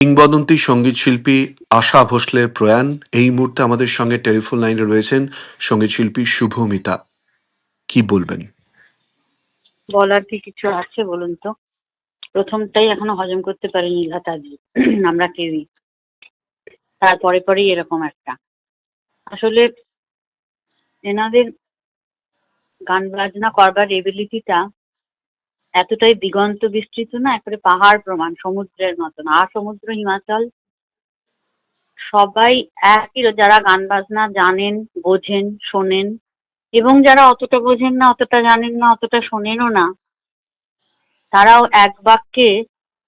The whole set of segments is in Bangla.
কিংবদন্তি সঙ্গীতশিল্পী আশা ভোসলের প্রয়াণ। এই মুহূর্তে আমাদের সঙ্গে টেলিফোন লাইনে রয়েছেন সঙ্গীতশিল্পী শুভমিতা। কি বলবেন? বলার কি কিছু আছে বলুন তো? প্রথমটাই এখনো হজম করতে পারিনি লতাজি। আমরা কেউই। তারপরে পরেই এরকম একটা। আসলে এনাদের গান বাজনা করবার এবিলিটিটা এতটাই দিগন্ত বিস্তৃত না, একেবারে পাহাড় প্রমাণ, সমুদ্রের মতন। আর সমুদ্র, হিমাচল সবাই একই, যারা গান বাজনা জানেন, বোঝেন, শোনেন, এবং যারা অতটা বোঝেন না, অতটা জানেন না, অতটা শোনেনও না, তারাও এক বাক্যে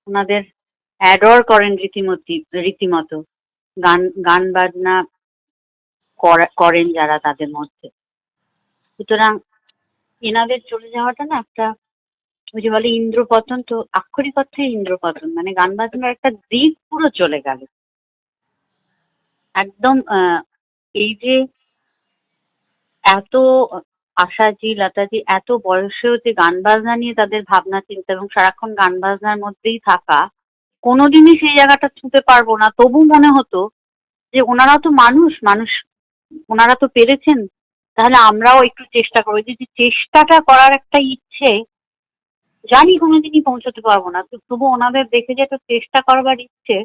ওনাদের অ্যাডর করেন রীতিমতো। গান গান বাজনা করেন যারা তাদের মধ্যে। সুতরাং এনাদের চলে যাওয়াটা না একটা, ওই যে বলে ইন্দ্রপতন, তো আক্ষরিক অর্থে ইন্দ্রপতন, মানে গান বাজনার একটা দিক পুরো চলে গেল একদম। এই যে এত আশাজি, লতাজি এত বয়সেও যে গান বাজনা নিয়ে তাদের ভাবনা চিন্তা এবং সারাক্ষণ গান বাজনার মধ্যেই থাকা, কোনোদিনই সেই জায়গাটা ছুঁতে পারবো না। তবু মনে হতো যে ওনারা তো মানুষ, ওনারা তো পেরেছেন, তাহলে আমরাও একটু চেষ্টা করবো। যে চেষ্টাটা করার একটা ইচ্ছে, জানি কোনোদিনই পৌঁছতে পারবো না, তো তবু ওনাদের দেখে যে একটা চেষ্টা করবার ইচ্ছে,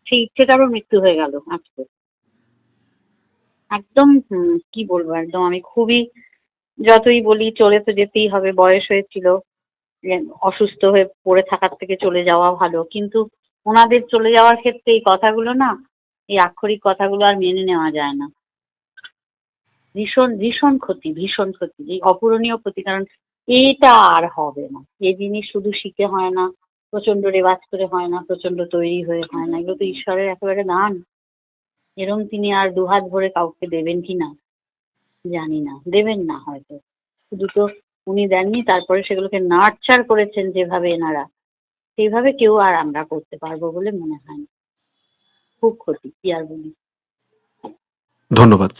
সেই ইচ্ছেটারও মৃত্যু হয়ে গেল আজকে। একদম কি বলবো, একদম আমি খুবই, যতই বলি চলে তো যেতেই হবে, বয়স হয়েছিল, অসুস্থ হয়ে পড়ে থাকার থেকে চলে যাওয়া ভালো, কিন্তু ওনাদের চলে যাওয়ার ক্ষেত্রে এই কথাগুলো না, এই আক্ষরিক কথাগুলো আর মেনে নেওয়া যায় না। ভীষণ ভীষণ ক্ষতি, ভীষণ ক্ষতি, এই অপূরণীয় ক্ষতি। কারণ এটা আর হবে না। এই জিনিস শুধু শিখে হয় না, প্রচন্ড রেওয়াজ করে হয় না, প্রচন্ড তৈরি হয়ে হয় না। এগুলো তো ঈশ্বরের একেবারে দান। এরম তিনি আর দুহাত ভরে কাউকে দেবেন কি না জানি না, দেবেন না হয়তো। শুধু তো উনি দেননি, তারপরে সেগুলোকে নার্চার করেছেন যেভাবে এনারা, সেইভাবে কেউ আর আমরা করতে পারবো বলে মনে হয় না। খুব ক্ষতি, কি আর বলি। ধন্যবাদ।